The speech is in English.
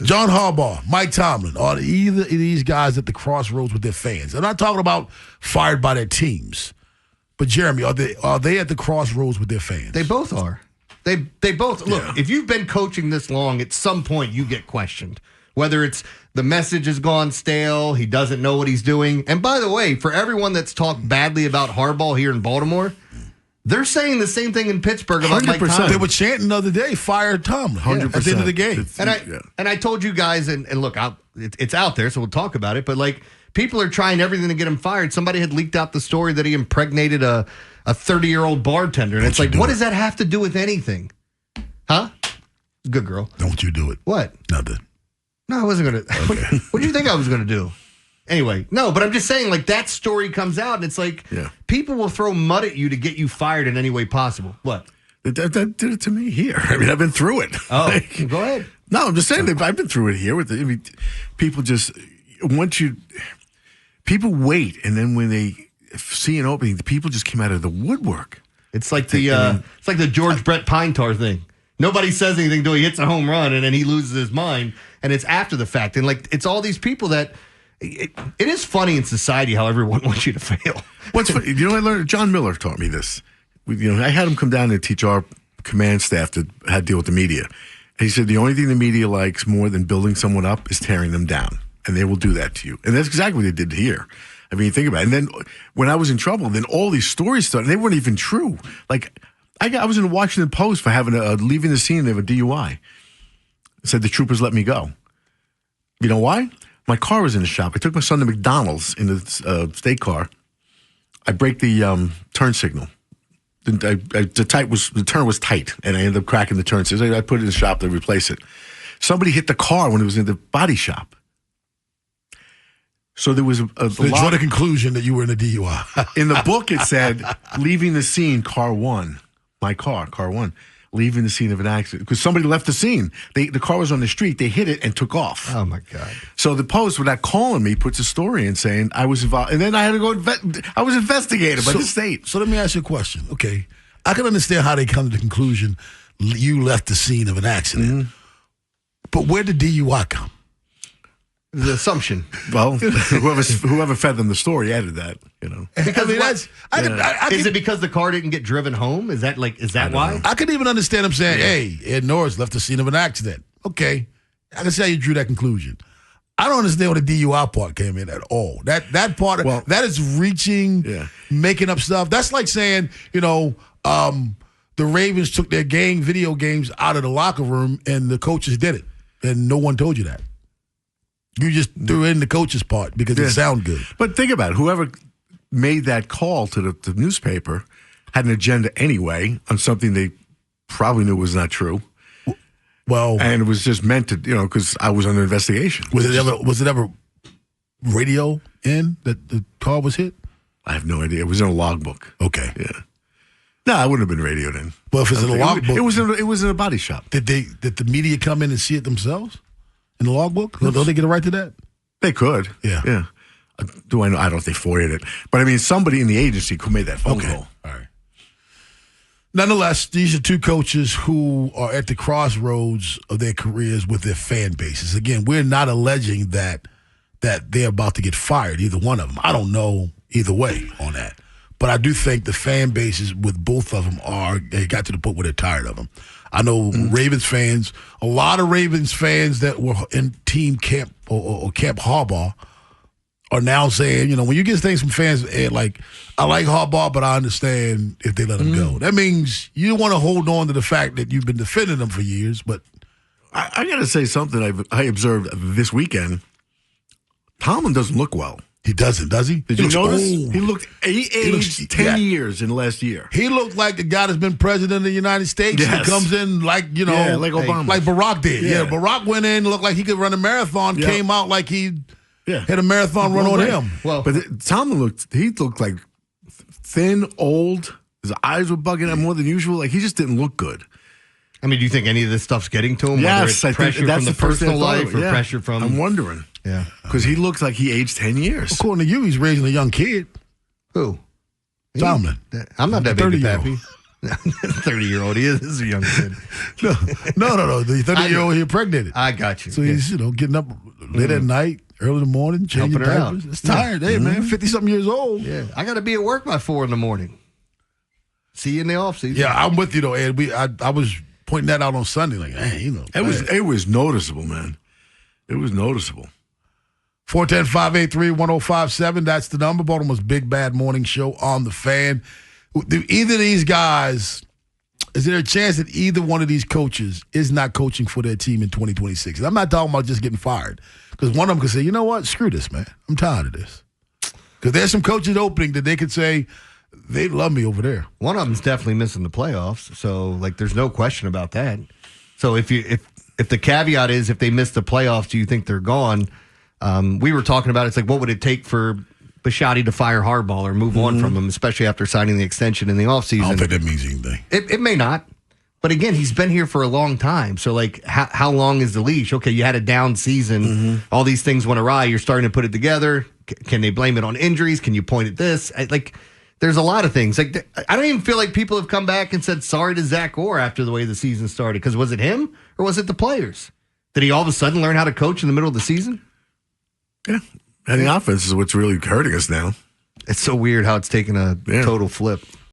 John Harbaugh, Mike Tomlin, are either of these guys at the crossroads with their fans? I'm not talking about fired by their teams, but Jeremy, are they at the crossroads with their fans? They both are. They both look. If you've been coaching this long, at some point you get questioned. Whether it's the message has gone stale, he doesn't know what he's doing. And by the way, for everyone that's talked badly about Harbaugh here in Baltimore, they're saying the same thing in Pittsburgh about Mike Tomlin. They were chanting the other day, fire Tomlin 100% at the end of the game. And I told you guys, and look, it's out there, so we'll talk about it. But like, people are trying everything to get him fired. Somebody had leaked out the story that he impregnated a 30-year-old bartender, and it's like, what does that have to do with anything? Huh? Good girl. Don't you do it? What? Nothing. No, I wasn't going to. Okay. What do you think I was going to do? Anyway, no, but I'm just saying, like, that story comes out, and it's like, people will throw mud at you to get you fired in any way possible. What? That did it to me here. I mean, I've been through it. Oh, go ahead. No, I'm just saying that I've been through it here. People just, people wait, and then when they see an opening, the people just came out of the woodwork. It's like the George Brett Pine Tar thing. Nobody says anything until he hits a home run, and then he loses his mind, and it's after the fact. And like, it's all these people that it is funny in society how everyone wants you to fail. What's funny? You know, I learned. John Miller taught me this. I had him come down and teach our command staff that had to deal with the media. And he said the only thing the media likes more than building someone up is tearing them down, and they will do that to you. And that's exactly what they did here. I mean, think about it. And then when I was in trouble, then all these stories started. They weren't even true. Like, I was in the Washington Post for having leaving the scene of a DUI. It said the troopers let me go. You know why? My car was in the shop. I took my son to McDonald's in the state car. I break the turn signal. The turn was tight, and I ended up cracking the turn signal. I put it in the shop to replace it. Somebody hit the car when it was in the body shop. So there was they draw the conclusion that you were in a DUI. In the book, it said, leaving the scene, car one. My car one. Leaving the scene of an accident. Because somebody left the scene. The car was on the street. They hit it and took off. Oh, my God. So the Post, without calling me, puts a story in saying I was involved. And then I had to go, I was investigated by the state. So let me ask you a question. Okay. I can understand how they come to the conclusion you left the scene of an accident. Mm-hmm. But where did DUI come? The assumption. Well, whoever fed them the story added that, Because is it because the car didn't get driven home? Is that why? I could even understand him saying, "Hey, Ed Norris left the scene of an accident." Okay, I can see how you drew that conclusion. I don't understand where the DUI part came in at all. That part, that is reaching, making up stuff. That's like saying, the Ravens took their video games out of the locker room and the coaches did it, and no one told you that. You just threw in the coach's part because it sounded good. But think about it. Whoever made that call to the newspaper had an agenda anyway on something they probably knew was not true. Well, and it was just meant to, because I was under investigation. Was it ever radio in that the car was hit? I have no idea. It was in a logbook. Okay. Yeah. No, I wouldn't have been radioed in. Well, if it's in a logbook, it was in a body shop. Did the media come in and see it themselves? In the logbook? Don't they get a right to that? They could. Yeah. Do I know? I don't know if they FOIA'd it. But, I mean, somebody in the agency who made that phone call. All right. Nonetheless, these are two coaches who are at the crossroads of their careers with their fan bases. Again, we're not alleging that they're about to get fired, either one of them. I don't know either way on that. But I do think the fan bases with both of them they got to the point where they're tired of them. I know Ravens fans, a lot of Ravens fans that were in team camp or Camp Harbaugh are now saying, when you get things from fans, like, I like Harbaugh, but I understand if they let him go. That means you want to hold on to the fact that you've been defending them for years. But I got to say something I observed this weekend. Tomlin doesn't look well. He doesn't, does he? Did you notice? He aged 10 years in the last year. He looked like the guy that's been president of the United States. Yes. He comes in like Obama. Like Barack did. Yeah, Barack went in, looked like he could run a marathon, came out like he had a marathon run on him. Well, but Tomlin looked like thin, old. His eyes were bugging out more than usual. Like, he just didn't look good. I mean, do you think any of this stuff's getting to him? Yes, whether it's pressure from the personal life or pressure from... I'm wondering. Yeah. Because he looks like he aged 10 years. According to you, he's raising a young kid. Who? Tomlin. I'm not that big a pappy. 30-year-old. He is a young kid. No. The 30-year-old he impregnated. I got you. So he's getting up late at night, early in the morning, changing diapers. It's tired. Hey, man, 50-something years old. Yeah, I got to be at work by 4 in the morning. See you in the offseason. Yeah, I'm with you, though, Ed. I was pointing that out on Sunday. Like, hey, It was noticeable, man. It was noticeable. 410-583-1057. That's the number. Baltimore's Big Bad Morning Show on the Fan. Do either of these guys, is there a chance that either one of these coaches is not coaching for their team in 2026? And I'm not talking about just getting fired. Because one of them could say, you know what? Screw this, man. I'm tired of this. Because there's some coaches opening that they could say, they love me over there. One of them's definitely missing the playoffs. So, there's no question about that. So, if the caveat is if they miss the playoffs, do you think they're gone? We were talking about it's like, what would it take for Bisciotti to fire Harbaugh or move on from him, especially after signing the extension in the offseason? I don't think that means anything. It may not. But again, he's been here for a long time. So, how long is the leash? Okay, you had a down season. All these things went awry. You're starting to put it together. Can they blame it on injuries? Can you point at this? There's a lot of things. I don't even feel like people have come back and said sorry to Zach Orr after the way the season started. Because was it him or was it the players? Did he all of a sudden learn how to coach in the middle of the season? Yeah. And the offense is what's really hurting us now. It's so weird how it's taken a total flip.